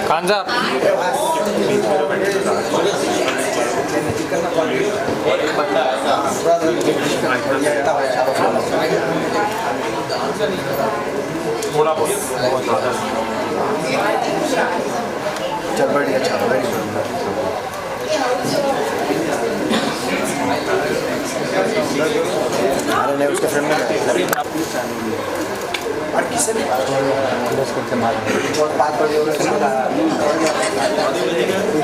कांजा थोड़ा बहुत ज़्यादा चल बढ़िया अरे उसके फ्रेंड में और किसे भी बस करके मार बहुत 5 बजे हो गए इसके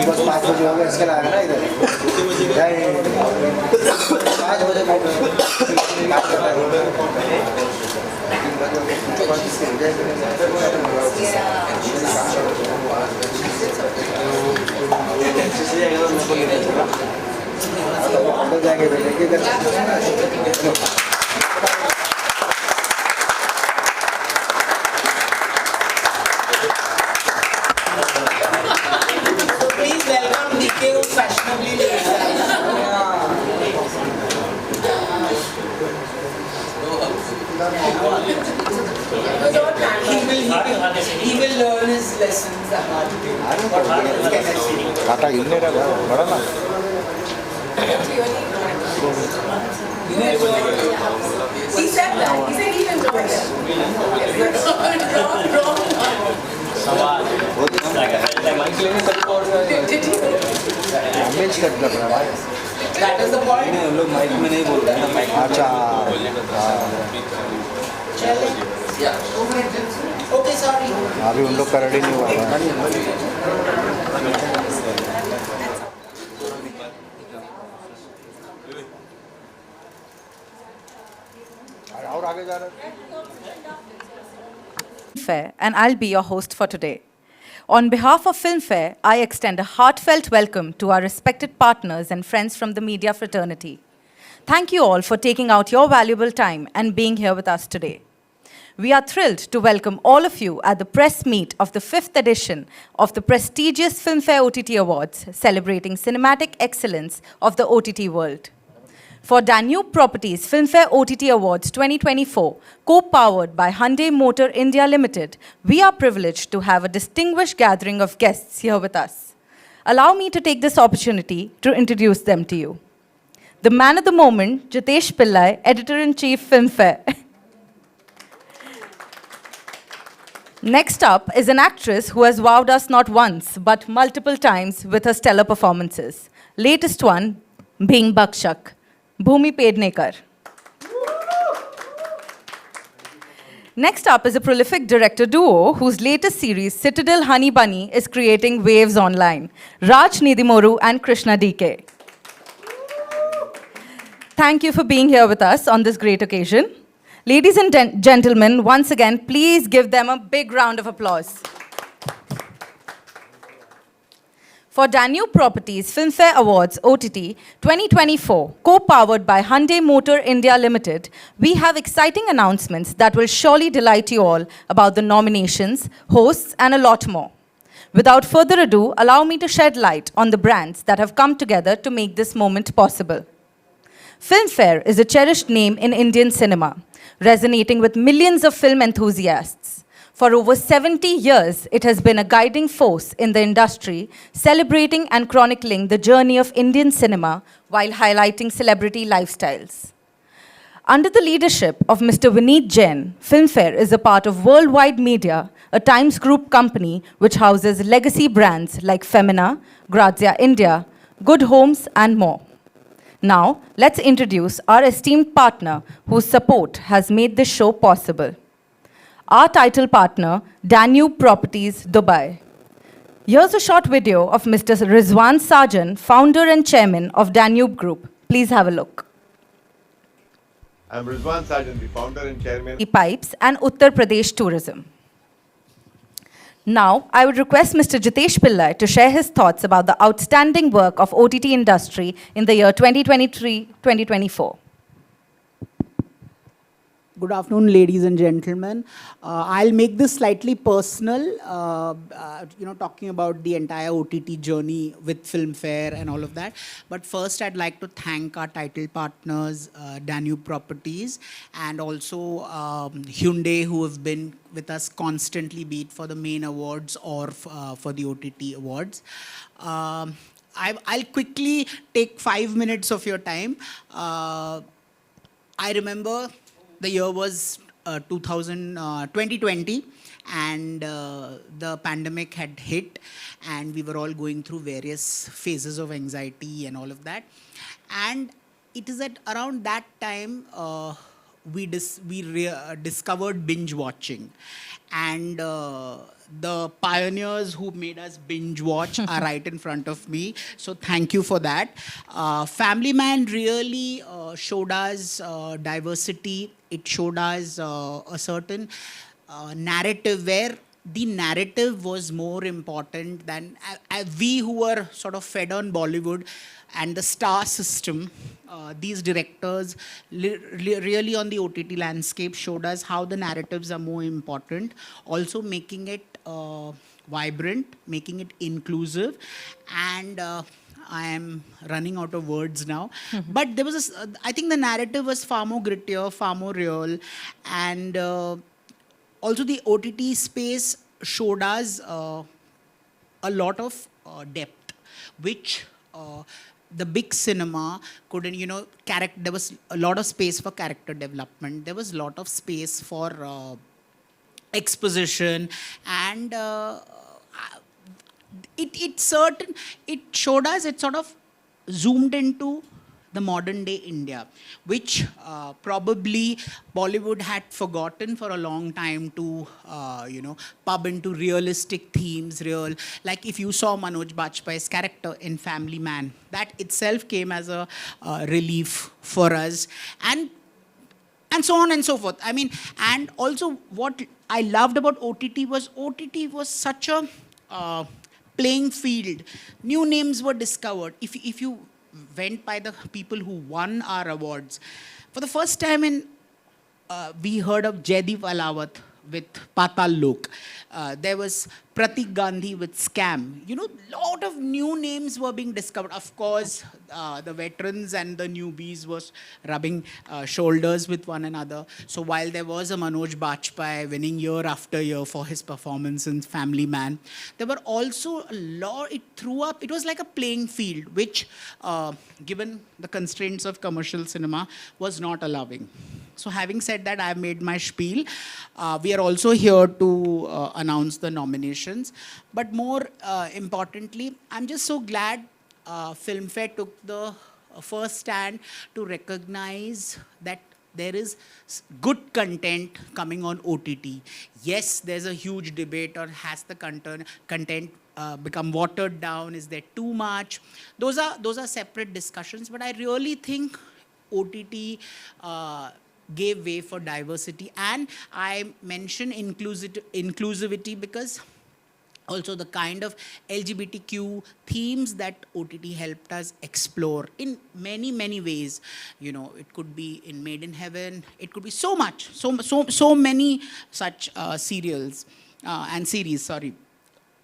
बस 5 बजे हो गए इसके लगा ना इधर 5 बजे जाएंगे बेटे He will learn his lessons the hard way. आता हिलने का बड़ा ना He said that. He said he enjoyed it. Did he? Damage कर रहा है That is the point. हम लोग माइक में नहीं बोल रहे हैं ना माइक अच्छा Okay, sorry. अभी उन लोग का रेडी नहीं हुआ है और आगे जा रहे हैं Filmfare, and I'll be your host for today. On behalf of Filmfare, I extend a heartfelt welcome to our respected partners and friends from the media fraternity. Thank you all for taking out your valuable time and being here with us today. We are thrilled to welcome all of you at the press meet of the 5th edition of the prestigious Filmfare OTT Awards, celebrating cinematic excellence of the OTT world. For Danube Properties Filmfare OTT Awards 2024, co-powered by Hyundai Motor India Limited, we are privileged to have a distinguished gathering of guests here with us. Allow me to take this opportunity to introduce them to you. The man of the moment, Jitesh Pillai, Editor-in-Chief Filmfare. Next up is an actress who has wowed us not once, but multiple times with her stellar performances. Latest one being Bakshak, Bhumi Pednekar. Next up is a prolific director duo whose latest series, Citadel Honey Bunny, is creating waves online. Raj Nidimoru and Krishna DK. Thank you for being here with us on this great occasion. Ladies and gentlemen, once again, please give them a big round of applause. For Danube Properties Filmfare Awards OTT 2024, co-powered by Hyundai Motor India Limited, we have exciting announcements that will surely delight you all about the nominations, hosts, and a lot more. Without further ado, allow me to shed light on the brands that have come together to make this moment possible. Filmfare is a cherished name in Indian cinema, resonating with millions of film enthusiasts. For over 70 years, it has been a guiding force in the industry, celebrating and chronicling the journey of Indian cinema while highlighting celebrity lifestyles. Under the leadership of Mr. Vineet Jain, Filmfare is a part of Worldwide Media, a Times Group company which houses legacy brands like Femina, Grazia India, Good Homes, and more. Now, let's introduce our esteemed partner whose support has made this show possible. Our title partner, Danube Properties, Dubai. Here's a short video of Mr. Rizwan Sajan, founder and chairman of Danube Group. Please have a look. I'm Rizwan Sajan, the founder and chairman. Pipes and Uttar Pradesh Tourism. Now, I would request Mr. Jitesh Pillai to share his thoughts about the outstanding work of OTT industry in the year 2023-2024. Good afternoon, ladies and gentlemen. I'll make this slightly personal, talking about the entire OTT journey with Filmfare and all of that. But first, I'd like to thank our title partners, Danube Properties, and also Hyundai, who have been with us constantly, be it for the main awards or for the OTT awards. I'll quickly take 5 minutes of your time. I remember the year was 2020, and the pandemic had hit, and we were all going through various phases of anxiety and all of that. And it is at around that time we discovered binge watching. And the pioneers who made us binge watch are right in front of me. So thank you for that. Family Man really showed us diversity. It showed us a certain narrative where the narrative was more important than we who were sort of fed on Bollywood and the star system. These directors really on the OTT landscape showed us how the narratives are more important, also making it vibrant, making it inclusive. And I am running out of words now. But there was I think the narrative was far more grittier, far more real. And also the OTT space showed us a lot of depth, which the big cinema couldn't, there was a lot of space for character development. There was a lot of space for exposition, and it showed us, it sort of zoomed into the modern day India, which probably Bollywood had forgotten for a long time to, pub into realistic themes, like if you saw Manoj Bajpayee's character in Family Man, that itself came as a relief for us, and so on and so forth. I mean, and also what I loved about OTT was such a playing field. New names were discovered. If you went by the people who won our awards, for the first time we heard of Jaideep Alawat with Patal Lok. There was Pratik Gandhi with Scam. Lot of new names were being discovered. Of course, the veterans and the newbies was rubbing shoulders with one another. So while there was a Manoj Bajpayee winning year after year for his performance in Family Man, there were also a lot, it was like a playing field, which, given the constraints of commercial cinema, was not allowing. So having said that, I've made my spiel. We are also here to announce the nominations. But more importantly, I'm just so glad Filmfare took the first stand to recognize that there is good content coming on OTT. Yes, there's a huge debate on has the content become watered down? Is there too much? Those are separate discussions. But I really think OTT gave way for diversity. And I mention inclusivity because also the kind of LGBTQ themes that OTT helped us explore in many, many ways. It could be in Made in Heaven. It could be so many such serials and series, sorry.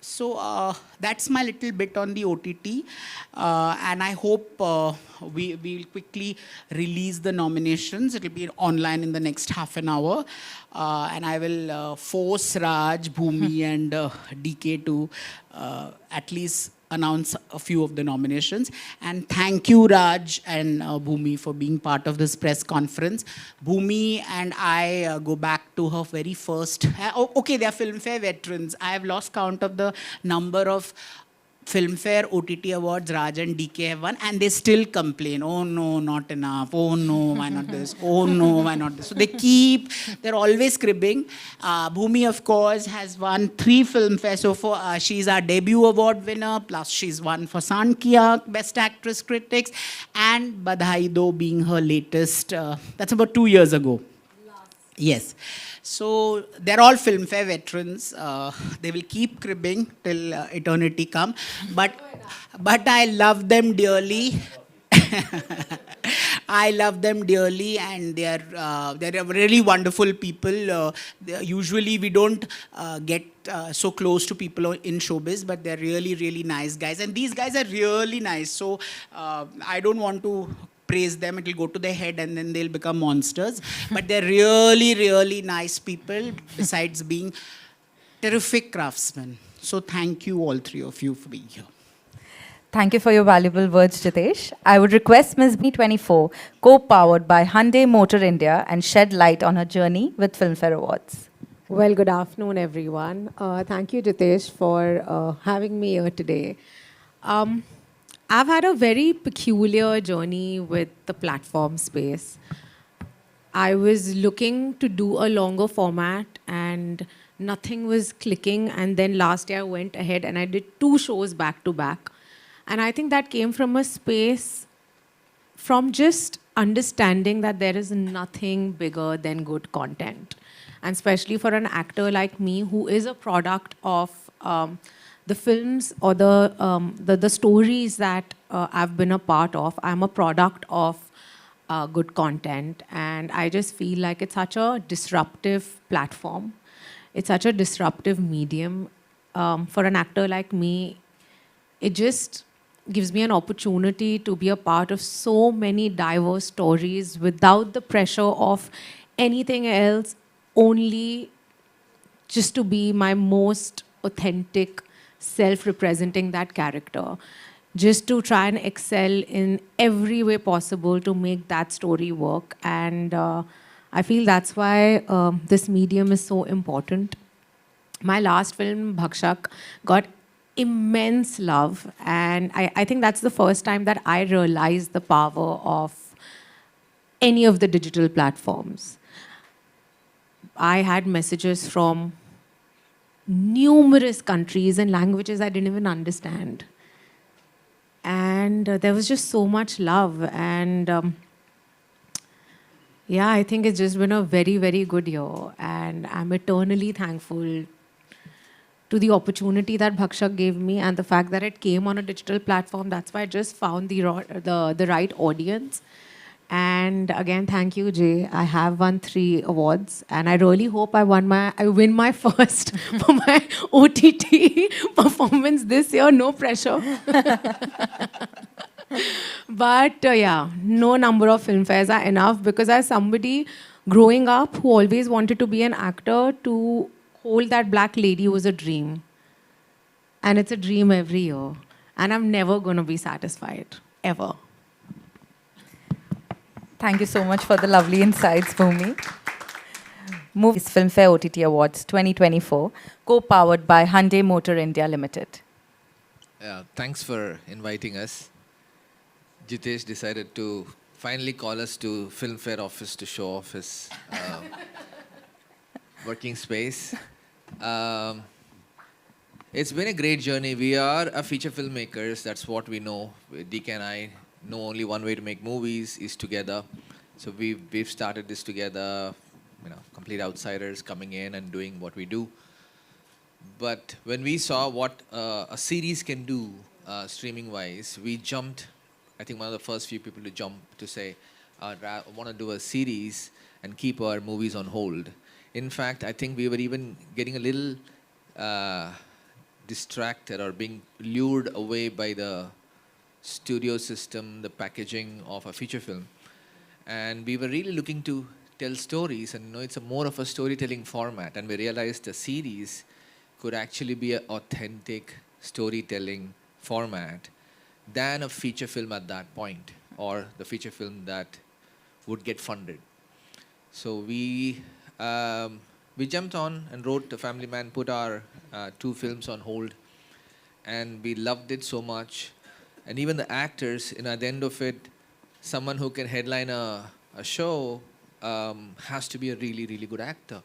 So that's my little bit on the OTT, and I hope we will quickly release the nominations. It will be online in the next half an hour, and I will force Raj, Bhumi, and DK to at least announce a few of the nominations. And thank you, Raj and Bhumi, for being part of this press conference. Bhumi and I go back to her very first. Okay, they are Filmfare veterans. I have lost count of the number of Filmfare OTT awards Raj and DK have won, and they still complain. Oh no, not enough. Oh no, why not this? Oh no, why not this? So they're always cribbing. Bhumi, of course, has won 3 Filmfare so far. She's our debut award winner, plus she's won for Sankhya, Best Actress Critics, and Badhai Do being her latest. That's about 2 years ago. Yes. So they're all Filmfare veterans. They will keep cribbing till eternity come. But I love them dearly. I love them dearly, and they're really wonderful people. Usually we don't get so close to people in showbiz, but they're really, really nice guys. And these guys are really nice. So I don't want to praise them. It'll go to their head and then they'll become monsters. But they're really, really nice people, besides being terrific craftsmen. So thank you, all three of you, for being here. Thank you for your valuable words, Jitesh. I would request Ms. B24, co-powered by Hyundai Motor India, and shed light on her journey with Filmfare Awards. Well, good afternoon, everyone. Thank you, Jitesh, for having me here today. I've had a very peculiar journey with the platform space. I was looking to do a longer format and nothing was clicking. And then last year I went ahead and I did 2 shows back to back. And I think that came from a space from just understanding that there is nothing bigger than good content. And especially for an actor like me, who is a product of the films or the stories that I've been a part of. I'm a product of good content. And I just feel like it's such a disruptive platform. It's such a disruptive medium. For an actor like me, it just gives me an opportunity to be a part of so many diverse stories without the pressure of anything else, only just to be my most authentic self representing that character. Just to try and excel in every way possible to make that story work. And I feel that's why this medium is so important. My last film, Bhakshak, got immense love, and I think that's the first time that I realized the power of any of the digital platforms. I had messages from numerous countries and languages I didn't even understand. And there was just so much love. And yeah, I think it's just been a very, very good year. And I'm eternally thankful to the opportunity that Bhakshak gave me and the fact that it came on a digital platform. That's why I just found the right audience. And again, thank you, Jay. I have won 3 awards, and I really hope I win my first for my OTT performance this year. No pressure. But yeah, no number of filmfares are enough, because as somebody growing up who always wanted to be an actor, to hold that black lady was a dream. And it's a dream every year. And I'm never going to be satisfied, ever. Thank you so much for the lovely insights, Bhumi. Movies Filmfare OTT Awards 2024, co-powered by Hyundai Motor India Limited. Yeah, thanks for inviting us. Jitesh decided to finally call us to Filmfare office to show off his working space. It's been a great journey. We are a feature filmmakers. That's what we know. DK and I know only one way to make movies is together. So we've started this together, complete outsiders coming in and doing what we do. But when we saw what a series can do streaming-wise, we jumped. I think one of the first few people to jump to say, I want to do a series and keep our movies on hold. In fact, I think we were even getting a little distracted or being lured away by the studio system, the packaging of a feature film. And we were really looking to tell stories, and it's more of a storytelling format. And we realized a series could actually be an authentic storytelling format than a feature film at that point, or the feature film that would get funded. So we jumped on and wrote The Family Man, put our 2 films on hold, and we loved it so much. And even the actors, at the end of it, someone who can headline a show has to be a really, really good actor.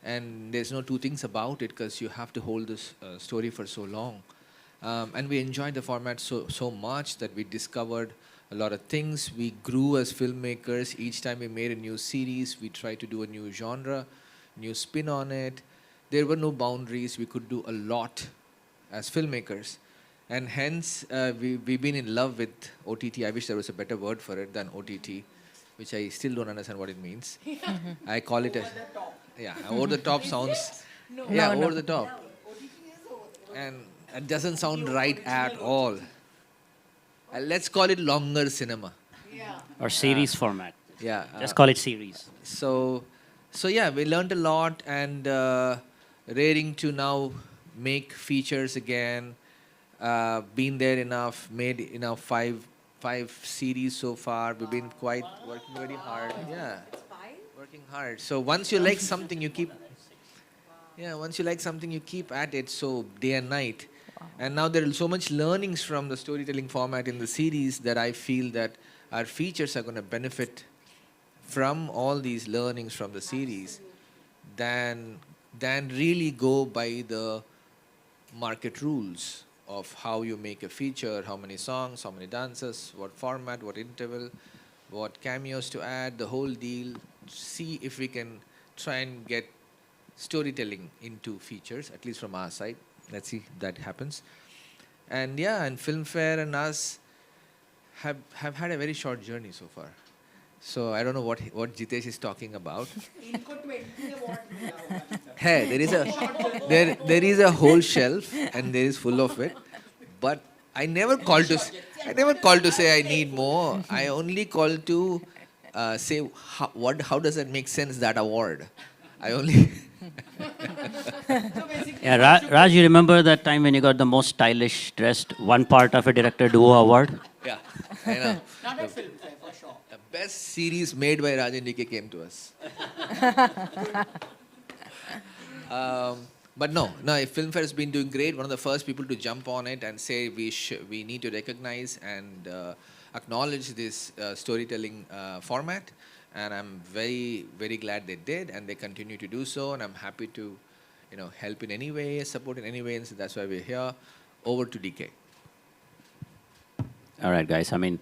And there's no 2 things about it, because you have to hold this story for so long. And we enjoyed the format so much that we discovered a lot of things. We grew as filmmakers. Each time we made a new series, we tried to do a new genre, new spin on it. There were no boundaries. We could do a lot as filmmakers. And hence, we've been in love with OTT. I wish there was a better word for it than OTT, which I still don't understand what it means. I call it over the top sounds. Over the top. And it doesn't sound right at all. Let's call it longer cinema. Or series format. Yeah. Just call it series. So yeah, we learned a lot, and raring to now make features again. Been there enough, made enough, five series so far. We've been working very hard. Yeah, working hard. So once you like something, you keep. Yeah, once you like something, you keep at it. So day and night. And now there are so much learnings from the storytelling format in the series that I feel that our features are going to benefit from all these learnings from the series than really go by the market rules of how you make a feature, how many songs, how many dances, what format, what interval, what cameos to add, the whole deal. See if we can try and get storytelling into features, at least from our side. Let's see if that happens. And yeah, and Filmfare and us have had a very short journey so far. So I don't know what Jitesh is talking about. Hey, there is a whole shelf and there is full of it, but I never called to say I need more. I only called to say how does that make sense, that award. I only. Yeah, Raj, you remember that time when you got the most stylish dressed one part of a director duo award? Yeah, I know. Not at Filmfare, for sure. The best series made by Raj and LIKE came to us. But no, if Filmfare has been doing great, one of the first people to jump on it and say we need to recognize and acknowledge this storytelling format. And I'm very, very glad they did, and they continue to do so. And I'm happy to, help in any way, support in any way, and so that's why we're here. Over to DK. All right, guys. I mean,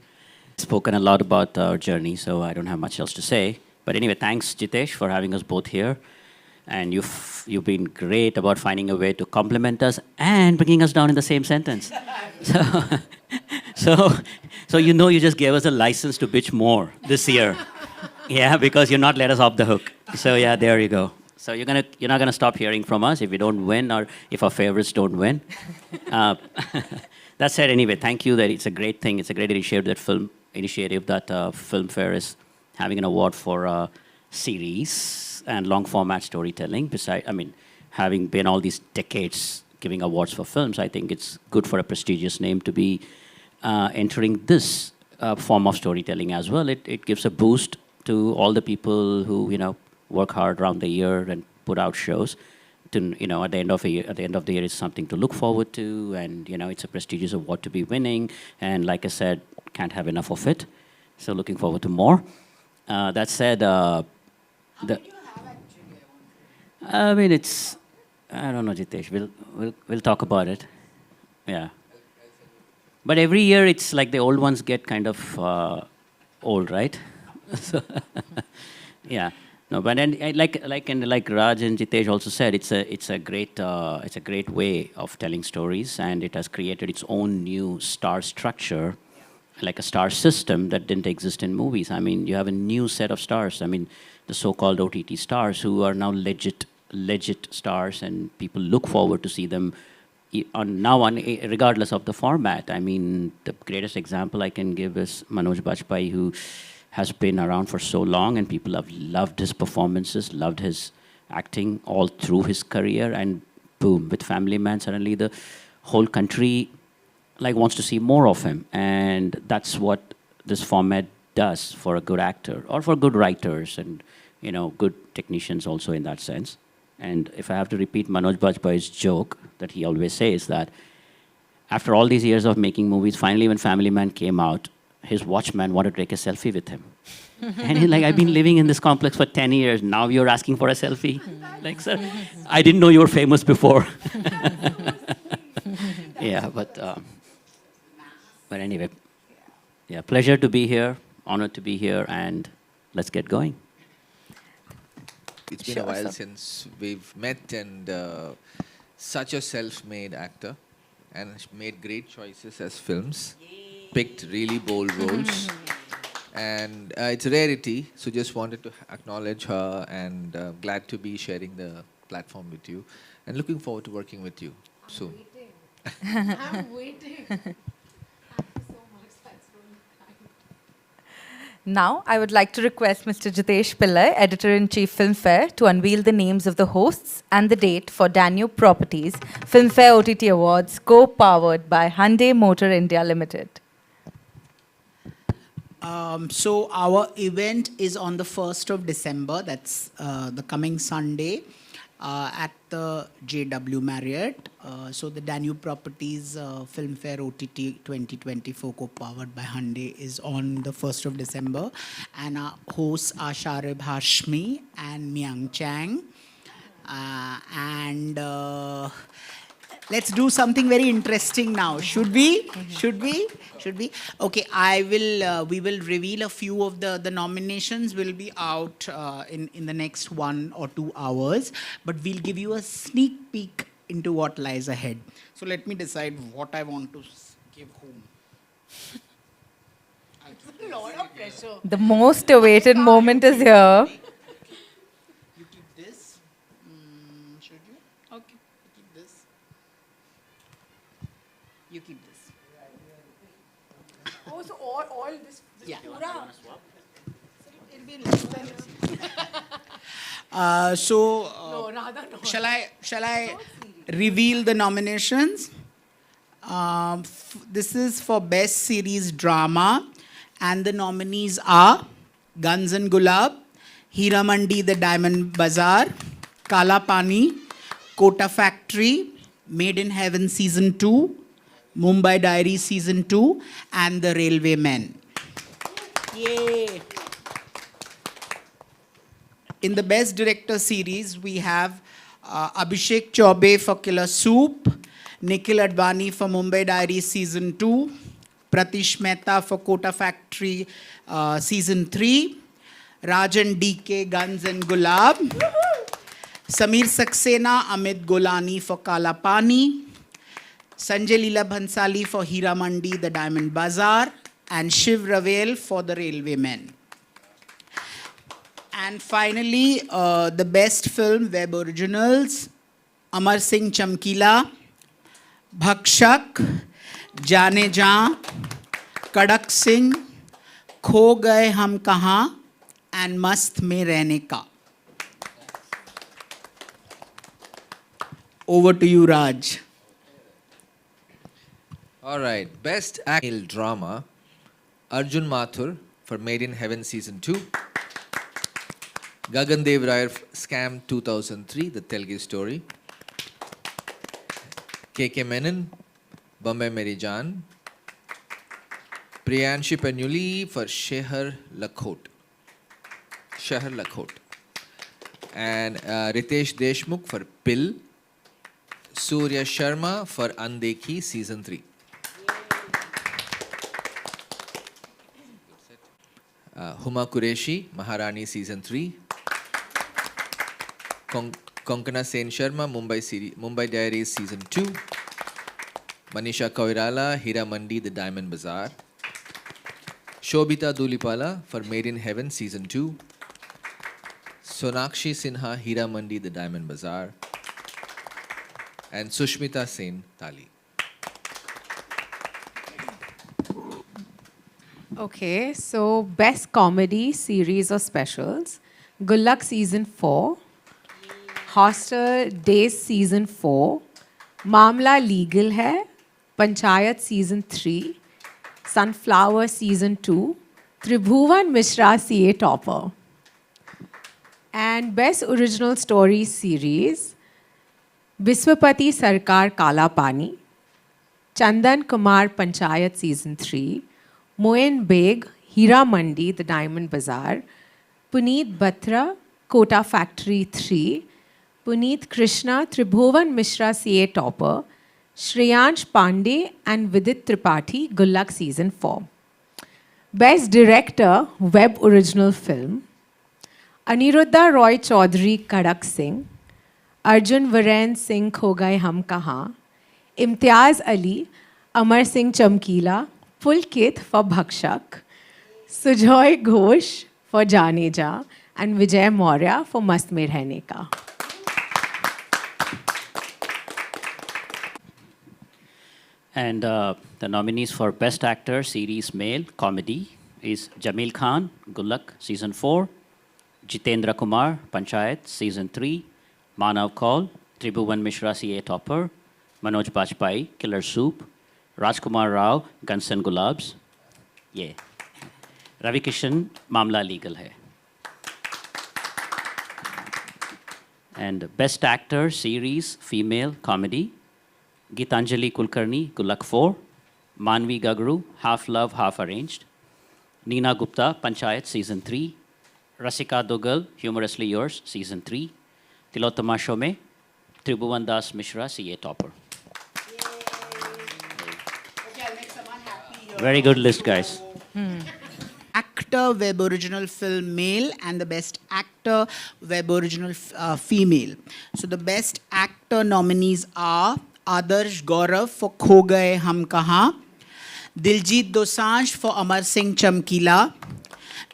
spoken a lot about our journey, so I don't have much else to say. But anyway, thanks, Jitesh, for having us both here. And you've been great about finding a way to compliment us and bringing us down in the same sentence. So you just gave us a license to bitch more this year. Yeah, because you're not let us off the hook. So yeah, there you go. So you're not gonna stop hearing from us if we don't win or if our favorites don't win. That said, anyway, thank you. That it's a great thing. It's a great initiative that Filmfare is having an award for series and long format storytelling. Having been all these decades giving awards for films, I think it's good for a prestigious name to be entering this form of storytelling as well. It gives a boost to all the people who work hard around the year and put out shows. To at the end of the year, it's something to look forward to, and it's a prestigious award to be winning. And like I said, can't have enough of it. So looking forward to more. That said, I don't know, Jitesh. We'll talk about it. Yeah. But every year, it's like the old ones get kind of old, right? So, yeah. No, but then like Raj and Jitesh also said, it's a great way of telling stories, and it has created its own new star structure, like a star system that didn't exist in movies. I mean, you have a new set of stars. I mean, the so-called OTT stars who are now legit stars, and people look forward to see them regardless of the format. I mean, the greatest example I can give is Manoj Bajpayee, who has been around for so long, and people have loved his performances, loved his acting all through his career, and boom, with Family Man, suddenly the whole country wants to see more of him. And that's what this format does for a good actor, or for good writers, and good technicians also in that sense. And if I have to repeat Manoj Bajpayee's joke that he always says, that after all these years of making movies, finally when Family Man came out, his watchman wanted to take a selfie with him. And he's like, I've been living in this complex for 10 years. Now you're asking for a selfie? Like, sir, I didn't know you were famous before. Yeah, but anyway, yeah, pleasure to be here, honored to be here, and let's get going. It's been a while since we've met, and such a self-made actor. and made great choices as films. Picked really bold roles. And it's a rarity, so just wanted to acknowledge her, and glad to be sharing the platform with you, and looking forward to working with you soon. I'm waiting. Thank you so much. That's really kind. Now, I would like to request Mr. Jitesh Pillai, Editor-in-Chief Filmfare, to unveil the names of the hosts and the date for Danube Properties Filmfare OTT Awards, co-powered by Hyundai Motor India Limited. So our event is on the 1st of December. That's the coming Sunday at the JW Marriott. So the Danube Properties Filmfare OTT 2024 co-powered by Hyundai is on the 1st of December. And our hosts are SHARE Bhashmi and Myung Chang. Let's do something very interesting now. Should we? Should we? Should we? Okay, we will reveal a few of the nominations will be out in the next 1 or 2 hours, but we'll give you a sneak peek into what lies ahead. So let me decide what I want to give whom. A lot of pressure. The most awaited moment is here. You keep this. Should you? Okay, you keep this. You keep this. Oh, so all this. Yeah. Pura. It'll be less than this. No, rather not. Shall I reveal the nominations? This is for Best Series Drama, and the nominees are Guns and Gulab, Hira Mandi The Diamond Bazaar, Kala Pani, Kota Factory, Made in Heaven Season 2, Mumbai Diaries Season 2, and The Railway Men. Yay! In the Best Director Series, we have Abhishek Chaubey for Killer Soup, Nikhil Advani for Mumbai Diaries Season 2, Pratish Mehta for Kota Factory Season 3, Rajan DK Guns and Gulab, Samir Saxena, Amit Golani for Kala Pani, Sanjay Leela Bhansali for Hira Mandi The Diamond Bazaar, and Shiv Ravel for The Railway Men. And finally, the Best Film Web Originals, Amar Singh Chamkila, Bhakshak, Jaane Jaan, Kadak Singh, Kho Gaye Hum Kahan, and Mast Mein Rehne Ka. Over to you, Raj. All right, Best Male Drama, Arjun Mathur for Made in Heaven Season 2, Gagan Dev Rai Scam 2003, the Telugu story, KK Menon, Bombay Meri Jaan, Priyanshi Panuli for Shehar Lakhot, and Ritesh Deshmukh for Pill, Surya Sharma for Andekhi Season 3. Huma Qureshi, Maharani Season 3. Konkana Sen Sharma, Mumbai Diaries Season 2. Manisha Koirala, Hira Mandi The Diamond Bazaar. Shobita Dulipala for Made in Heaven Season 2. Sonakshi Sinha, Hira Mandi The Diamond Bazaar. And Sushmita Sen, Tali. Okay, so Best Comedy Series or Specials, Gullak Season 4, Hostel Days Season 4, Mamla Legal Hai, Panchayat Season 3, Sunflower Season 2, Tribhuvan Mishra CA Topper. And Best Original Story Series, Biswapati Sarkar Kala Pani, Chandan Kumar Panchayat Season 3, Moen Beg, Hira Mandi, The Diamond Bazaar, Puneet Batra, Kota Factory 3, Puneet Krishna, Tribhuvan Mishra CA Topper, Shreyansh Pandey and Vidit Tripathi, Gullak Season 4. Best Director, Web Original Film, Aniruddha Roy Chaudhary, Kadak Singh, Arjun Viren Singh, Kho Gaye Hum Kahan, Imtiaz Ali, Amar Singh Chamkila, Pulkit for Bhakshak, Sujoy Ghosh for Janeja, and Vijay Maurya for Mast Mein Rehne Ka. And the nominees for Best Actor, Series Male, Comedy is Jamil Khan, Gulak, Season 4, Jitendra Kumar, Panchayat, Season 3, Manav Kaul, Tribhuvan Mishra, CA Topper, Manoj Bajpayee, Killer Soup, Rajkumar Rao, Guns and Gulabs, yeah. Ravi Kishan, Mamla Legal Hai. And Best Actor, Series, Female, Comedy, Gitanjali Kulkarni, Gulak 4, Manvi Gagru, Half Love, Half Arranged, Neena Gupta, Panchayat, Season 3, Rasika Dogal, Humorously Yours, Season 3, Tilottama Shome, Tribhuvan Das Mishra, CA Topper. Very good list, guys. Actor Web Original Film Male and the Best Actor Web Original Female. So the Best Actor nominees are Adarsh Gaurav for Kho Gaye Hum Kahan, Diljit Dosanjh for Amar Singh Chamkila,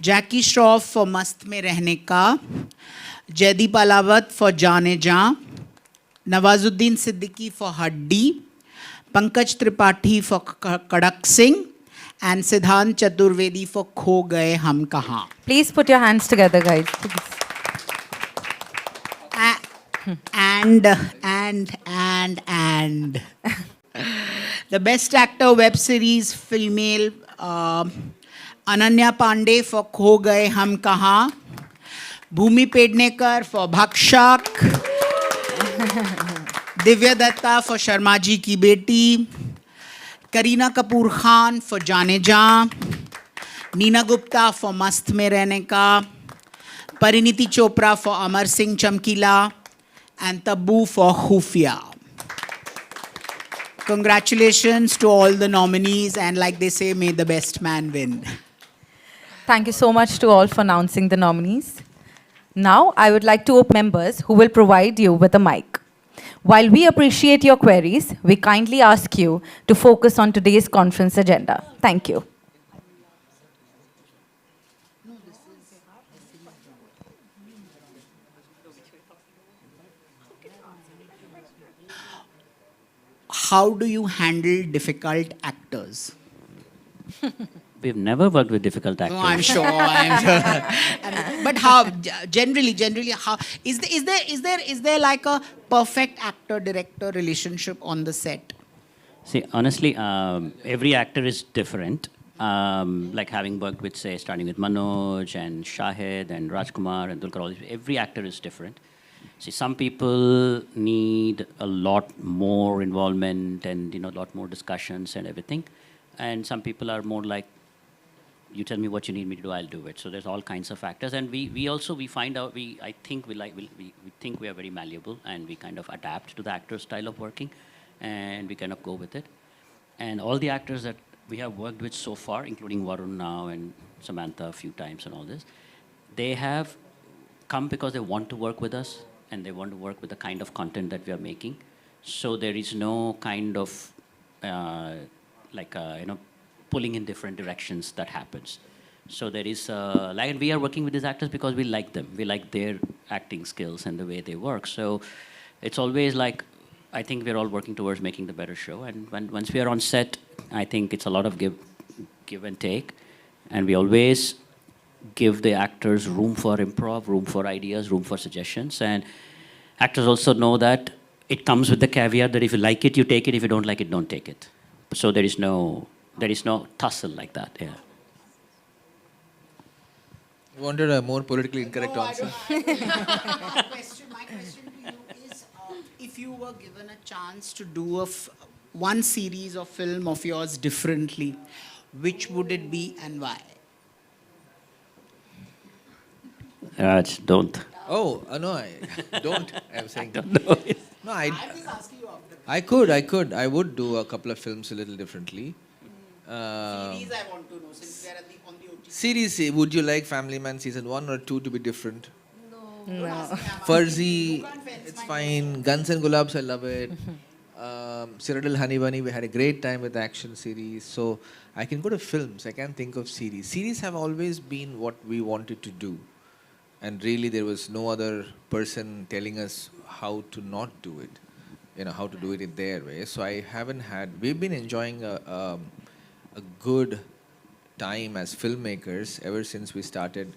Jackie Shroff for Mast Mein Rehne Ka, Jaideep Alawat for Jaane Jaan, Nawazuddin Siddiqui for Haddi, Pankaj Tripathi for Kadak Singh, and Siddhant Chaturvedi for Kho Gaye Hum Kahan. Please put your hands together, guys. Please. And the Best Actor Web Series Female, Ananya Pandey for Kho Gaye Hum Kahan, Bhumi Pednekar for Bhakshak, Divya Datta for Sharma Ji Ki Beti, Kareena Kapoor Khan for Jaane Jaan, Neena Gupta for Mast Mein Rehne Ka, Pariniti Chopra for Amar Singh Chamkila, and Tabu for Khufia. Congratulations to all the nominees, and like they say, may the best man win. Thank you so much to all for announcing the nominees. Now, I would like to open members who will provide you with a mic. While we appreciate your queries, we kindly ask you to focus on today's conference agenda. Thank you. How do you handle difficult actors? We've never worked with difficult actors. Oh, I'm sure. But how generally, how is there like a perfect actor-director relationship on the set? See, honestly, every actor is different. Like having worked with, say, starting with Manoj and Shahid and Rajkumar and Dulkar, every actor is different. See, some people need a lot more involvement and, a lot more discussions and everything. And some people are more like, you tell me what you need me to do, I'll do it. So there's all kinds of factors. And we find out, we think we are very malleable, and we kind of adapt to the actor's style of working, and we kind of go with it. And all the actors that we have worked with so far, including Varun now and Samantha a few times and all this, they have come because they want to work with us, and they want to work with the kind of content that we are making. So there is no kind of pulling in different directions that happens. So there is and we are working with these actors because we like them. We like their acting skills and the way they work. So it's always like, I think we're all working towards making the better show. And once we are on set, I think it's a lot of give and take. And we always give the actors room for improv, room for ideas, room for suggestions. And actors also know that it comes with the caveat that if you like it, you take it. If you don't like it, don't take it. So there is no tussle like that. Yeah. You wanted a more politically incorrect answer? My question to you is, if you were given a chance to do one series of film of yours differently, which would it be and why? Raj, don't. Oh, no, I don't. I'm saying. Don't know it. No, I'm just asking you after. I would do a couple of films a little differently. Series I want to know, since we are on the OTT. Series, would you like Family Man season 1 or 2 to be different? No. Fuzzy, it's fine. Guns and Gulabs, I love it. Cyrodiil Honey Bunny, we had a great time with the action series. So I can go to films, I can think of series. Series have always been what we wanted to do. And really there was no other person telling us how to not do it, how to do it in their way. So we've been enjoying a good time as filmmakers ever since we started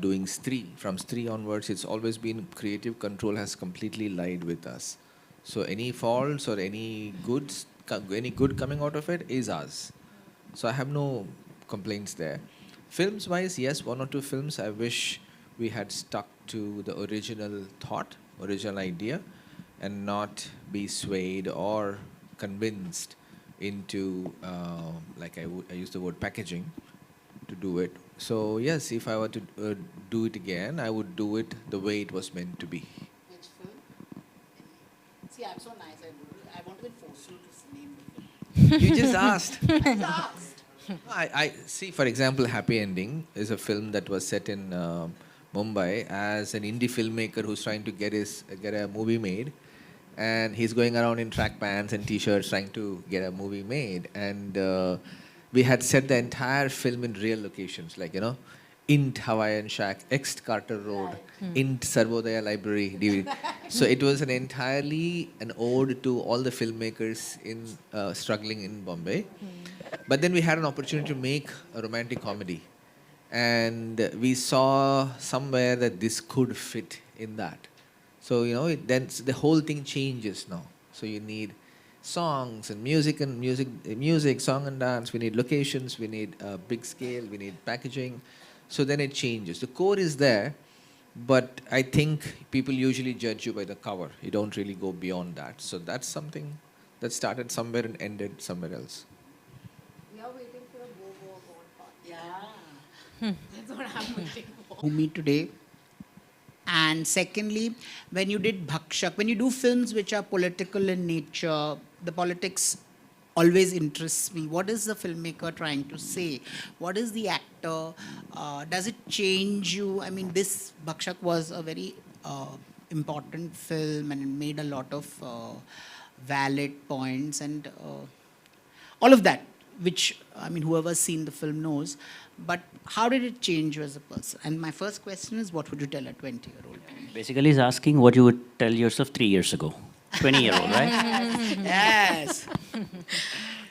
doing Stree. From Stree onwards, it's always been creative control has completely lied with us. So any faults or any good coming out of it is us. So I have no complaints there. Films-wise, yes, 1 or 2 films I wish we had stuck to the original thought, original idea, and not be swayed or convinced into, like I use the word packaging to do it. So yes, if I were to do it again, I would do it the way it was meant to be. Which film? See, I'm so nice. I want to force you to name the film. You just asked. I asked. I see, for example, Happy Ending is a film that was set in Mumbai as an indie filmmaker who's trying to get a movie made. And he's going around in track pants and t-shirts trying to get a movie made. And we had set the entire film in real locations, like, Int Hawaiian Shack, Ext Carter Road, Int Sarvodaya Library, DVD. So it was entirely an ode to all the filmmakers struggling in Bombay. But then we had an opportunity to make a romantic comedy. And we saw somewhere that this could fit in that. So, then the whole thing changes now. So you need songs and music, song and dance. We need locations, we need big scale, we need packaging. So then it changes. The core is there, but I think people usually judge you by the cover. You don't really go beyond that. So that's something that started somewhere and ended somewhere else. We are waiting for a go part. Yeah. That's what I'm waiting for. Bhumi today. And secondly, when you did Bhakshak, when you do films which are political in nature, the politics always interests me. What is the filmmaker trying to say? What is the actor? Does it change you? I mean, this Bhakshak was a very important film and it made a lot of valid points and all of that, which, I mean, whoever's seen the film knows. But how did it change you as a person? And my first question is, what would you tell a 20-year-old? Basically, he's asking what you would tell yourself 3 years ago. 20-year-old, right? Yes.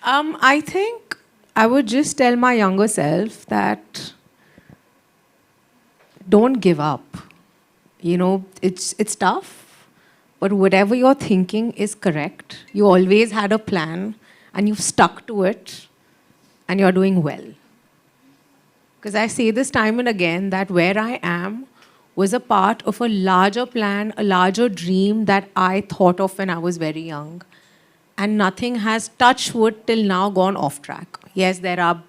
I think I would just tell my younger self that don't give up. It's tough, but whatever you're thinking is correct. You always had a plan and you've stuck to it and you're doing well. Because I say this time and again that where I am was a part of a larger plan, a larger dream that I thought of when I was very young. And nothing has, touched wood, till now gone off track. Yes, there are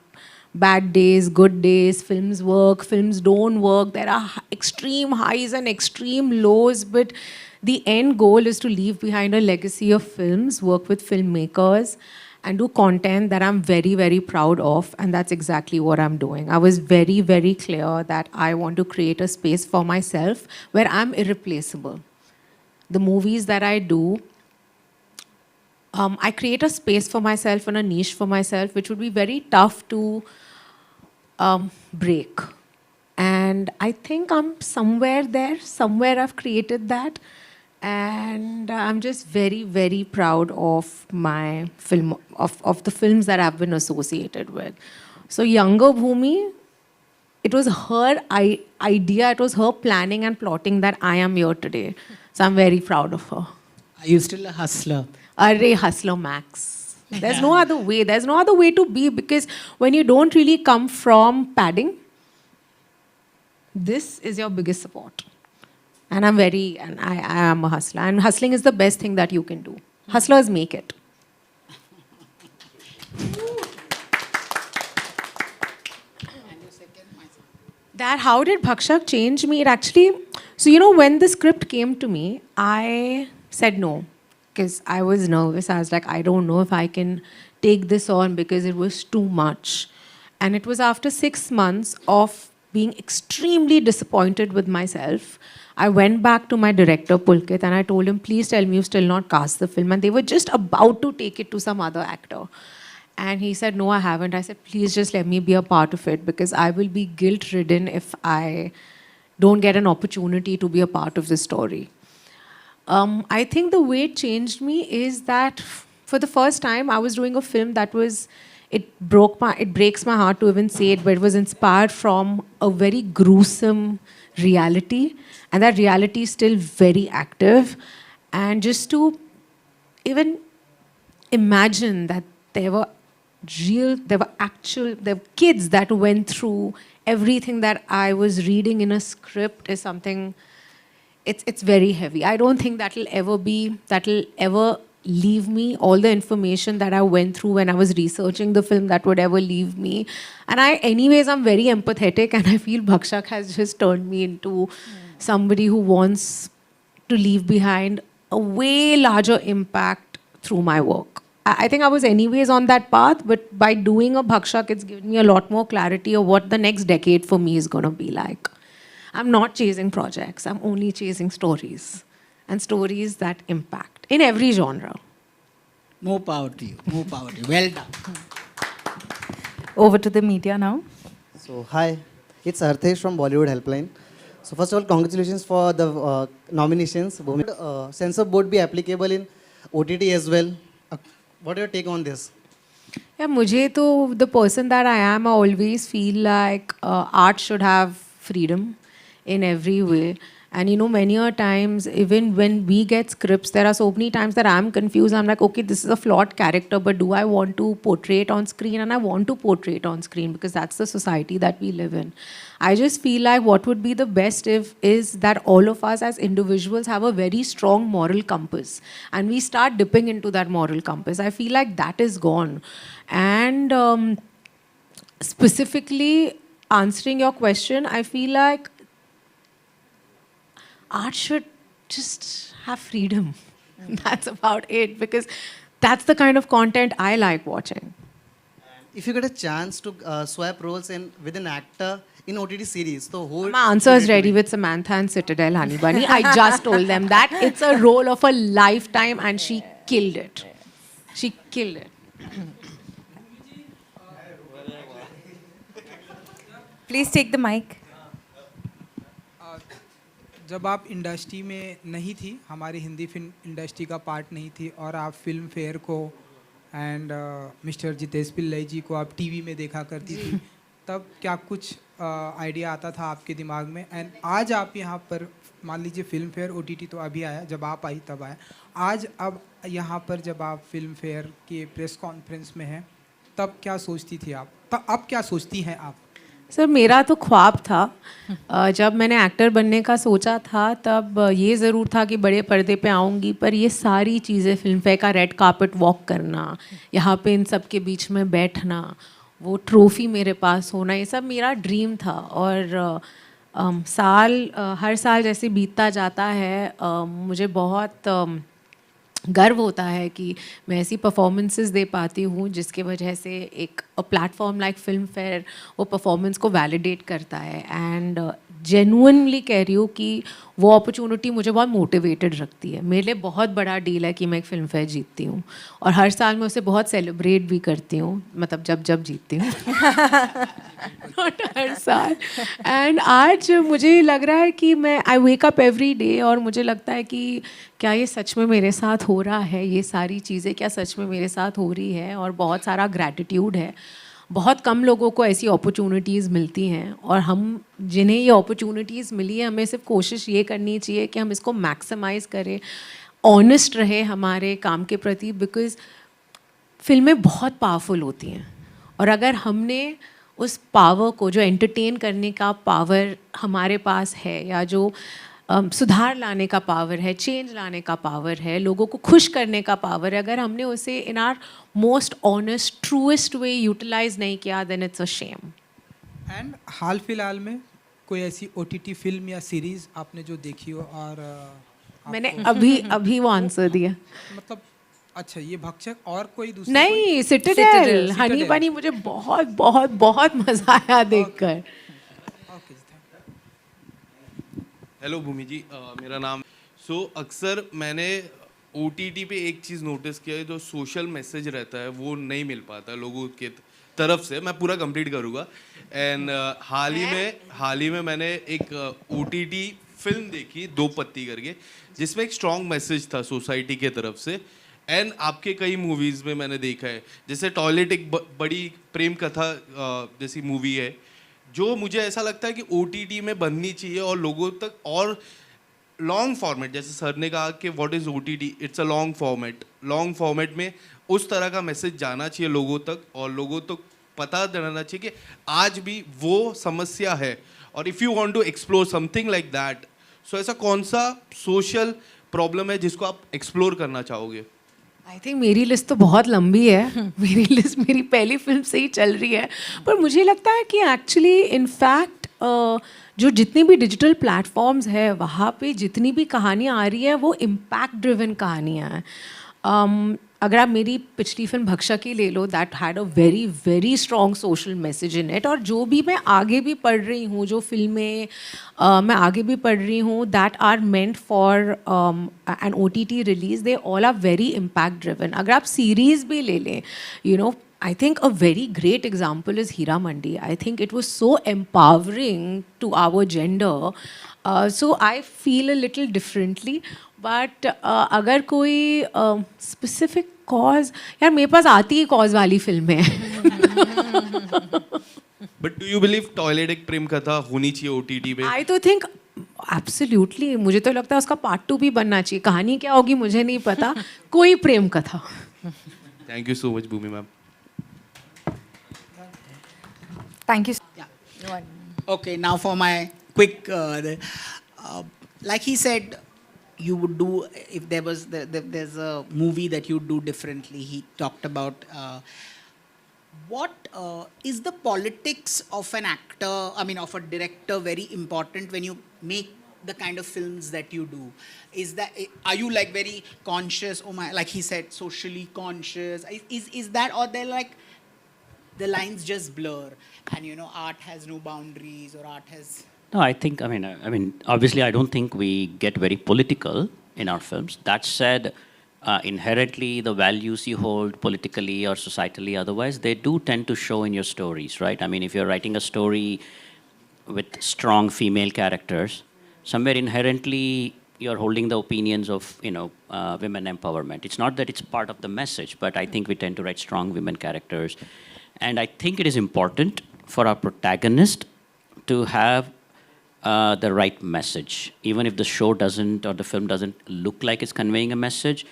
bad days, good days, films work, films don't work. There are extreme highs and extreme lows, but the end goal is to leave behind a legacy of films, work with filmmakers, and do content that I'm very, very proud of, and that's exactly what I'm doing. I was very, very clear that I want to create a space for myself where I'm irreplaceable. The movies that I do, I create a space for myself and a niche for myself, which would be very tough to break. And I think I'm somewhere there, somewhere I've created that. And I'm just very, very proud of my film, of the films that I've been associated with. So younger Bhumi, it was her idea, it was her planning and plotting that I am here today. So I'm very proud of her. Are you still a hustler? Array hustler max. There's no other way. There's no other way to be, because when you don't really come from padding, this is your biggest support. And I am a hustler. And hustling is the best thing that you can do. Hustlers make it. That how did Bhakshak change me? It actually, so when the script came to me, I said no. Because I was nervous. I was like, I don't know if I can take this on because it was too much. And it was after 6 months of being extremely disappointed with myself, I went back to my director, Pulkit, and I told him, please tell me you've still not cast the film. And they were just about to take it to some other actor. And he said, no, I haven't. I said, please just let me be a part of it, because I will be guilt-ridden if I don't get an opportunity to be a part of this story. I think the way it changed me is that for the first time, I was doing a film that was, it breaks my heart to even say it, but it was inspired from a very gruesome reality. And that reality is still very active. And just to even imagine that there were kids that went through everything that I was reading in a script is something, it's very heavy. I don't think that'll ever leave me. All the information that I went through when I was researching the film, that would ever leave me. And anyways, I'm very empathetic, and I feel Bhakshak has just turned me into somebody who wants to leave behind a way larger impact through my work. I think I was anyways on that path, but by doing a Bhakshak, it's given me a lot more clarity of what the next decade for me is going to be like. I'm not chasing projects, I'm only chasing stories, and stories that impact in every genre. More power to you, more power to you. Well done. Over to the media now. So, hi, it's Arthesh from Bollywood Helpline. So, first of all, congratulations for the nominations. Bhumi, censor board be applicable in OTT as well. What are your take on this? Yeah, mujhe to, the person that I am, I always feel like art should have freedom in every way. And you know, many a times, even when we get scripts, there are so many times that I'm confused. I'm like, okay, this is a flawed character, but do I want to portray it on screen? And I want to portray it on screen because that's the society that we live in. I just feel like what would be the best is that all of us as individuals have a very strong moral compass. And we start dipping into that moral compass. I feel like that is gone. And specifically answering your question, I feel like art should just have freedom. That's about it, because that's the kind of content I like watching. If you get a chance to swap roles with an actor in OTT series, so who... My answer is ready with Samantha and Citadel Honey Bunny. I just told them that it's a role of a lifetime, and she killed it. She killed it. Please take the mic. जब आप industry में नहीं थी, हमारी Hindi film industry का part नहीं थी, और आप फिल्म फेयर को एंड मिस्टर जितेश पिल्लई जी को आप टीवी में देखा करती थी, तब क्या कुछ आइडिया आता था आपके दिमाग में? एंड आज आप यहाँ पर, मान लीजिए फिल्म फेयर OTT तो अभी आया, जब आप आई तब आया, आज अब यहाँ पर जब आप फिल्म फेयर के प्रेस कॉन्फ्रेंस में हैं, तब क्या सोचती थी आप? तब अब क्या सोचती हैं आप? सर, मेरा तो ख्वाब था। जब मैंने एक्टर बनने का सोचा था, तब ये ज़रूर था कि बड़े पर्दे पे आऊँगी, पर ये सारी चीज़ें, फिल्म फेयर का रेड कार्पेट वॉक करना, यहाँ पे इन सब के बीच में बैठना, वो ट्रॉफ़ी मेरे पास होना, ये सब मेरा ड्रीम था। और हर साल जैसे बीतता जाता है, मुझे बहुत गर्व होता है कि मैं ऐसी परफॉर्मेंसेस दे पाती हूँ जिसके वजह से एक प्लेटफॉर्म लाइक फिल्म फेयर वो परफॉर्मेंस को वैलिडेट करता है। एंड जेन्युइनली कह रही हूँ कि वो अपॉर्चुनिटी मुझे बहुत मोटिवेटेड रखती है। मेरे लिए बहुत बड़ा डील है कि मैं एक फिल्म फेयर जीतती हूँ, और हर साल मैं उसे बहुत सेलिब्रेट भी करती हूँ, मतलब जब जीतती हूँ नॉट हर साल। एंड आज मुझे लग रहा है कि आई वेक अप एवरी डे और मुझे लगता है कि क्या ये सच में मेरे साथ हो रहा है, ये सारी चीज़ें क्या सच में मेरे साथ हो रही है, और बहुत सारा ग्रैटिट्यूड है। बहुत कम लोगों को ऐसी अपॉर्चुनिटीज़ मिलती हैं, और हम जिन्हें ये अपॉर्चुनिटीज़ मिली है, हमें सिर्फ कोशिश ये करनी चाहिए कि हम इसको मैक्सिमाइज़ करें, ऑनेस्ट रहे हमारे काम के प्रति, बिकॉज़ फिल्में बहुत पावरफुल होती हैं, और अगर हमने उस पावर को, जो एंटरटेन करने का पावर हमारे पास है, या जो सुधार लाने का पावर है, चेंज लाने का पावर है, लोगों को खुश करने का पावर है, अगर हमने उसे in our most honest truest way utilize नहीं किया, then it's a shame. And हाल फिलहाल में कोई ऐसी OTT फिल्म या सीरीज आपने जो देखी हो और मैंने अभी वो आंसर दिया, मतलब अच्छा ये भक्षक और कोई दूसरी? नहीं, सिटाडेल हनी बनी मुझे बहुत बहुत बहुत मज़ा आया देखकर। हेलो भूमि जी, मेरा नाम अक्सर मैंने OTT पे एक चीज़ नोटिस किया है, जो सोशल मैसेज रहता है वो नहीं मिल पाता लोगों के तरफ से। मैं पूरा कंप्लीट करूँगा। एंड हाल ही में मैंने एक OTT फिल्म देखी, दो पत्ती करके, जिसमें एक स्ट्रॉन्ग मैसेज था सोसाइटी के तरफ से। एंड आपके कई मूवीज़ में मैंने देखा है, जैसे टॉयलेट एक बड़ी प्रेम कथा जैसी मूवी है, जो मुझे ऐसा लगता है कि OTT में बननी चाहिए और लोगों तक और लॉन्ग फॉर्मेट, जैसे सर ने कहा कि what is OTT, it's a long format में उस तरह का मैसेज जाना चाहिए लोगों तक, और लोगों तक पता रहना चाहिए कि आज भी वो समस्या है। और if you want to explore something like that, so ऐसा कौन सा सोशल प्रॉब्लम है जिसको आप एक्सप्लोर करना चाहोगे? आई थिंक मेरी लिस्ट तो बहुत लंबी है। मेरी लिस्ट मेरी पहली फिल्म से ही चल रही है, पर मुझे लगता है कि एक्चुअली इनफैक्ट जो जितनी भी डिजिटल प्लेटफॉर्म्स है वहाँ पे जितनी भी कहानियाँ आ रही है वो इम्पैक्ट ड्रिवन कहानियाँ हैं। अगर आप मेरी पिछली फिल्म भक्षा की ले लो, that had a very very strong social message in it. और जो भी मैं आगे भी पढ़ रही हूँ, जो फिल्में मैं आगे भी पढ़ रही हूँ that are meant for an OTT release, they all are very impact driven. अगर आप सीरीज़ भी ले लें, you know, I think a very great example is Hira Mandi. I think it was so empowering to our gender. So I feel a little differently. But अगर कोई specific cause, यार मेरे पास आती ही cause वाली फिल्में हैं। But do you believe toilet एक प्रेम कथा होनी चाहिए OTT पे? I तो think absolutely. मुझे तो लगता है उसका part 2 भी बनना चाहिए। कहानी क्या होगी मुझे नहीं पता, कोई प्रेम कथा। Thank you so much Bhumi ma'am. Thank you. Yeah. Okay, now for my quick, like he said, you would do, if there was, there's a movie that you do differently. He talked about what is the politics of an actor, I mean of a director, very important when you make the kind of films that you do? Is that, are you like very conscious, oh my, like he said, socially conscious? Is that, or they're like, the lines just blur and you know art has no boundaries, or art has... No, I think, I mean, obviously I don't think we get very political in our films. That said, inherently the values you hold politically or societally otherwise, they do tend to show in your stories, right? I mean, if you're writing a story with strong female characters, somewhere inherently you're holding the opinions of, you know, women empowerment. It's not that it's part of the message, but I think we tend to write strong women characters. And I think it is important for our protagonist to have the right message. Even if the show doesn't, or the film doesn't look like it's conveying a message,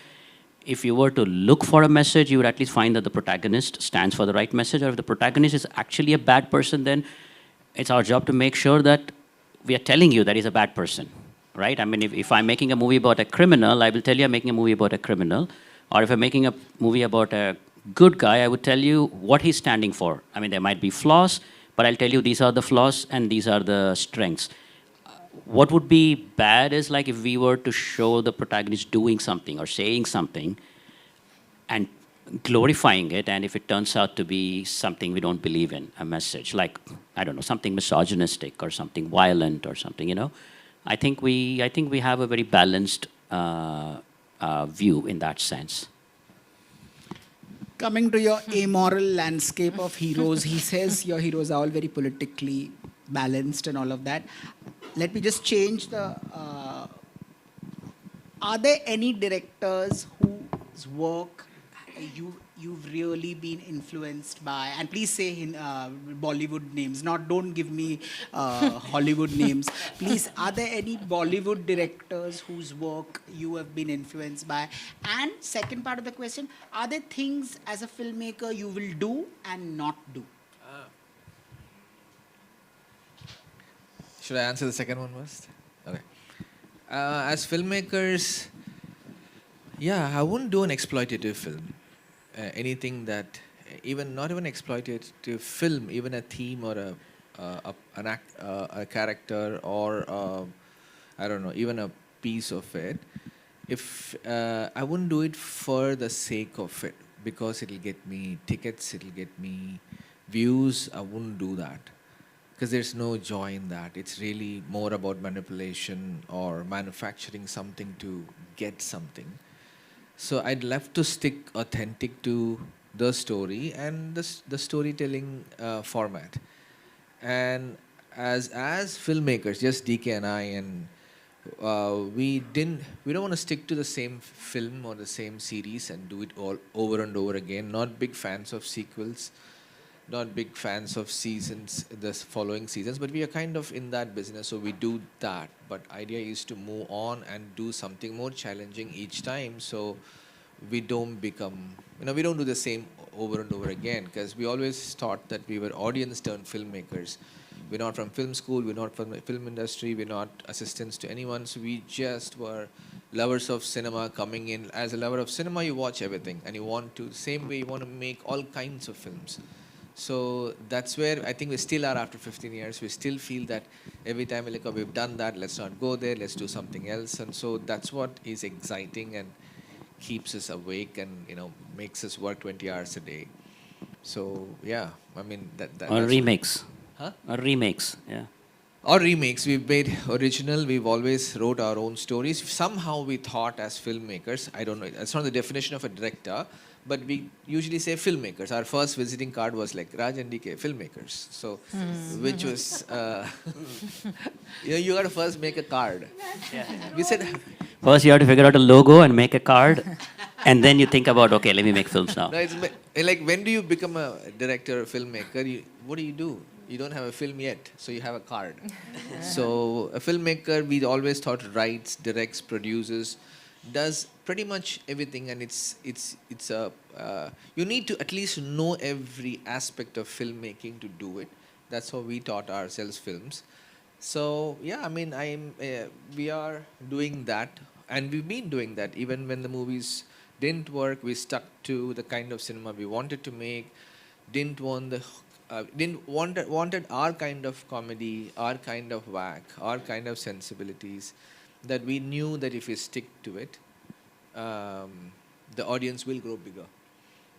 if you were to look for a message, you would at least find that the protagonist stands for the right message. Or if the protagonist is actually a bad person, then it's our job to make sure that we are telling you that he's a bad person, right? I mean, if I'm making a movie about a criminal, I will tell you I'm making a movie about a criminal. Or if I'm making a movie about a good guy, I would tell you what he's standing for. I mean, there might be flaws, but I'll tell you these are the flaws and these are the strengths. What would be bad is like if we were to show the protagonist doing something or saying something and glorifying it, and if it turns out to be something we don't believe in, a message like, I don't know, something misogynistic or something violent or something, you know, I think we have a very balanced view in that sense. Coming to your amoral landscape of heroes, he says your heroes are all very politically balanced and all of that. Let me just change the... are there any directors whose work you've really been influenced by? And please say in Bollywood names, don't give me Hollywood names. Please, are there any Bollywood directors whose work you have been influenced by? And second part of the question, are there things as a filmmaker you will do and not do? Should I answer the second one first? Okay. As filmmakers, yeah, I wouldn't do an exploitative film. Anything that, not even exploitative film, even a theme or a character or I don't know, even a piece of it. If I wouldn't do it for the sake of it, because it'll get me tickets, it'll get me views. I wouldn't do that because there's no joy in that. It's really more about manipulation or manufacturing something to get something. So I'd love to stick authentic to the story and the storytelling format. And as filmmakers, just DK and I, and we don't want to stick to the same film or the same series and do it all over and over again. Not big fans of sequels, not big fans of seasons, the following seasons, but we are kind of in that business, so we do that. But idea is to move on and do something more challenging each time, so we don't become, we don't do the same over and over again, because we always thought that we were audience turned filmmakers. We're not from film school, we're not from the film industry, we're not assistants to anyone, so we just were lovers of cinema coming in. As a lover of cinema, you watch everything, and you want to, same way you want to make all kinds of films. So that's where I think we still are after 15 years. We still feel that every time we look up, we've done that, let's not go there, let's do something else. And so that's what is exciting and keeps us awake and, makes us work 20 hours a day. So, yeah, I mean, Or remakes. Huh? Or remakes, yeah. Or remakes. We've made original. We've always wrote our own stories. Somehow we thought as filmmakers, I don't know, that's not the definition of a director, but we usually say filmmakers. Our first visiting card was like Raj and DK, filmmakers. So, which was, you got to first make a card. Yeah. We said, First you have to figure out a logo and make a card, and then you think about, okay, let me make films now. no, it's like when do you become a director or filmmaker? What do? You don't have a film yet, so you have a card. So a filmmaker, we always thought writes, directs, produces, does pretty much everything, and it's you need to at least know every aspect of filmmaking to do it. That's how we taught ourselves films. So yeah, I mean, we are doing that, and we've been doing that. Even when the movies didn't work, we stuck to the kind of cinema we wanted to make. Wanted our kind of comedy, our kind of whack, our kind of sensibilities, that we knew that if we stick to it, the audience will grow bigger.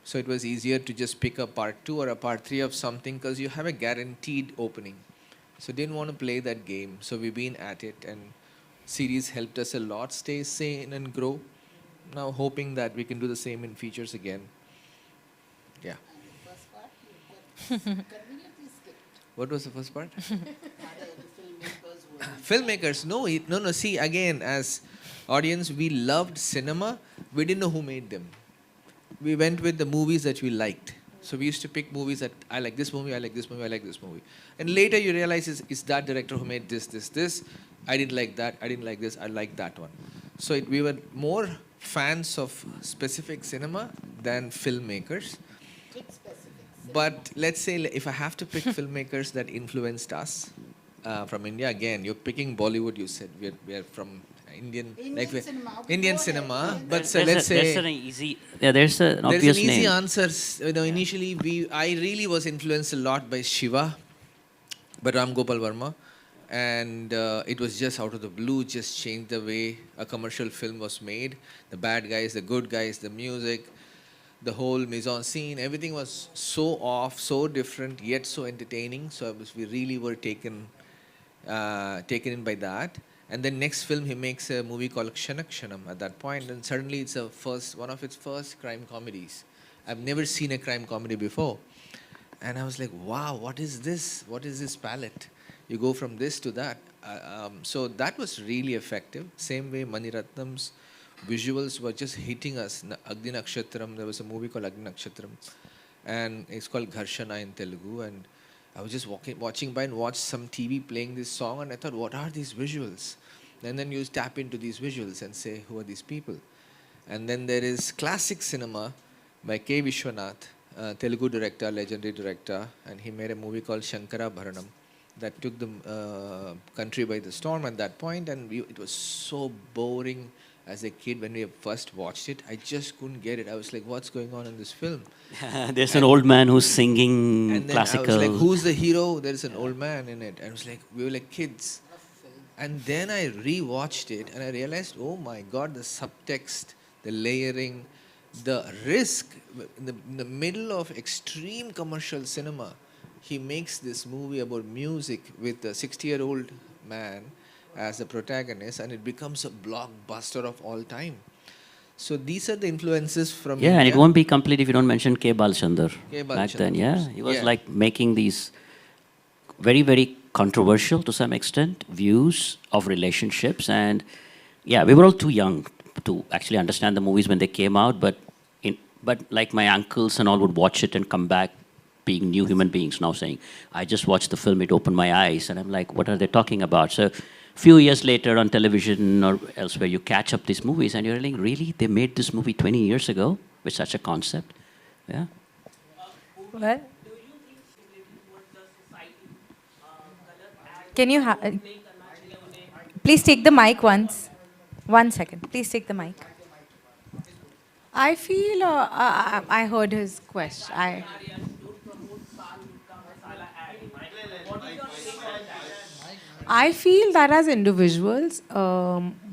So it was easier to just pick a part 2 or a part 3 of something, because you have a guaranteed opening. So didn't want to play that game. So we've been at it, and series helped us a lot stay sane and grow. Now hoping that we can do the same in features again. Yeah. What was the first part? Filmmakers, no. See, again, as audience, we loved cinema. We didn't know who made them. We went with the movies that we liked. So we used to pick movies that, I like this movie, I like this movie, I like this movie. And later you realize it's that director who made this. I didn't like that, I didn't like this, I like that one. So we were more fans of specific cinema than filmmakers. But let's say if I have to pick filmmakers that influenced us from India, again, you're picking Bollywood, you said. We're from Indian cinema. But so let's say... There's an obvious name. There's an easy answer. Initially, I really was influenced a lot by Shiva, by Ram Gopal Verma. And it was just out of the blue, just changed the way a commercial film was made. The bad guys, the good guys, the music, the whole mise-en-scene, everything was so off, so different, yet so entertaining. So we really were taken in by that. And then next film, he makes a movie called Kshanak at that point, and suddenly it's one of its first crime comedies. I've never seen a crime comedy before. And I was like, wow, what is this? What is this palette? You go from this to that. So that was really effective. Same way Mani Ratnam's visuals were just hitting us. Agni Nakshatram, there was a movie called Agni Nakshatram, and it's called Gharshana in Telugu. And I was just watching by and watched some TV playing this song, and I thought, what are these visuals? And then you tap into these visuals and say, who are these people? And then there is classic cinema by K. Vishwanath, Telugu director, legendary director, and he made a movie called Shankara Bharanam that took the country by the storm at that point, and it was so boring. As a kid, when we first watched it, I just couldn't get it. I was like, what's going on in this film? There's an old man who's singing and then classical. I was like, who's the hero? There's an old man in it. And I was like, we were like kids. And then I rewatched it and I realized, oh my God, the subtext, the layering, the risk in the middle of extreme commercial cinema. he makes this movie about music with a 60-year-old man as the protagonist, and it becomes a blockbuster of all time. So these are the influences from Yeah, and India. it won't be complete if you don't mention K. Balchandar. K. Back Balchandar, then, yeah. of course. He was Yeah. like making these very, very controversial to some extent views of relationships. And yeah, we were all too young to actually understand the movies when they came out, but like my uncles and all would watch it and come back being new human beings now saying, I just watched the film, it opened my eyes. And I'm like, what are they talking about? So few years later on television or elsewhere, you catch up these movies and you're like, really? They made this movie 20 years ago with such a concept? Yeah. Well, can you please take the mic once. 1 second. Please take the mic. I feel I heard his question. I feel that as individuals,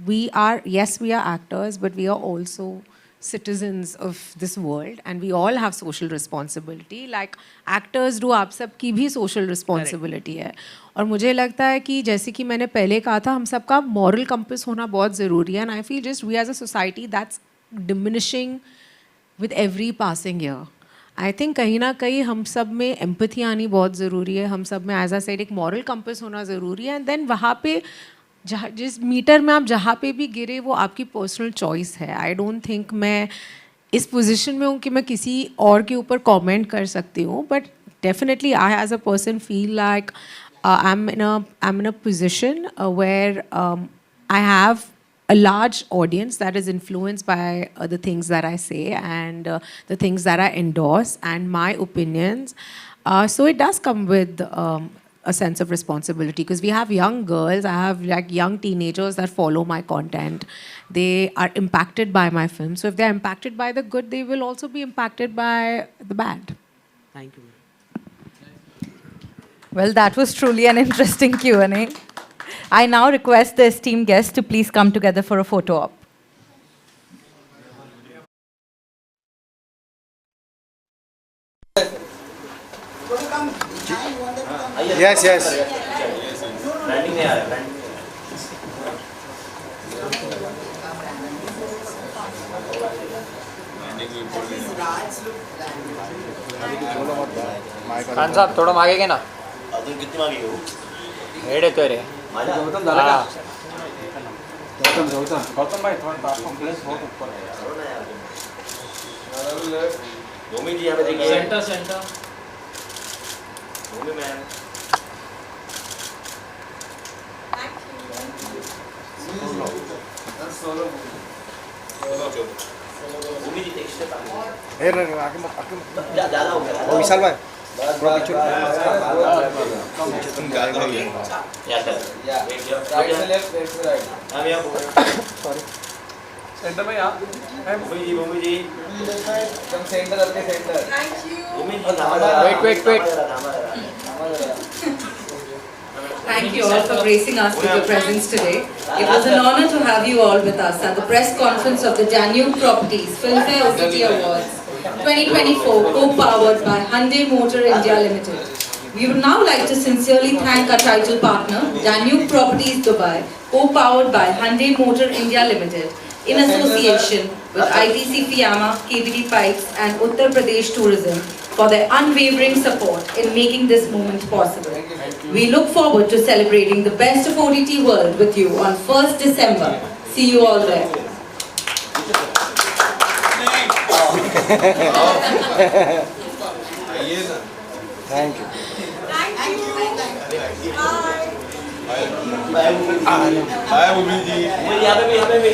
we are actors, but we are also citizens of this world, and we all have social responsibility. Like actors do, आप सब की भी social responsibility है. और मुझे लगता है कि जैसे कि मैंने पहले कहा था, हम सबका moral compass होना बहुत ज़रूरी है. And I feel just we as a society that's diminishing with every passing year. I think कहीं ना कहीं हम सब में empathy आनी बहुत ज़रूरी है. हम सब में as I said एक moral compass होना ज़रूरी है. And then वहाँ पे जिस मीटर में आप जहाँ पे भी गिरे वो आपकी पर्सनल चॉइस है. आई डोंट थिंक मैं इस पोजीशन में हूँ कि मैं किसी और के ऊपर कमेंट कर सकती हूँ, but definitely I as a person feel like I am in a position where I have a large audience that is influenced by the things that I say and the things that I endorse and my opinions. So it does come with a sense of responsibility, because we have young girls, I have like young teenagers that follow my content. They are impacted by my film. So if they're impacted by the good, they will also be impacted by the bad. Thank you. Well, that was truly an interesting Q&A. I now request the esteemed guests to please come together for a photo op. Yes, yes. Khan साहब थोड़ा मागे घे ना. अजून किती मागे घेऊ? Head येतोय रे. गौतम झाला का? गौतम भाई थोड़ा कॉम्प्लेक्स बहुत ऊपर है. भूमि जी यहाँ पे देखिए. सेंटर. भूमि मैम. भूमि जी एक स्टेप आगे. आगे ज़्यादा हो गया. विशाल भाई. सेंटर में यहाँ. भूमि जी एकदम सेंटर करके centre. Bhumi ji Wait. Thank you all for gracing us with your presence today. It was an honor to have you all with us at the press conference of the Danube Properties Filmfare OTT Awards 2024, co-powered by Hyundai Motor India Limited. We would now like to sincerely thank our title partner, Danube Properties Dubai, co-powered by Hyundai Motor India Limited, in association with ITC Fiyama, KBD Pipes and Uttar Pradesh Tourism for their unwavering support in making this moment possible. We look forward to celebrating the best of OTT world with you on 1st December. See you all there. Thank you. यहाँ पे भी.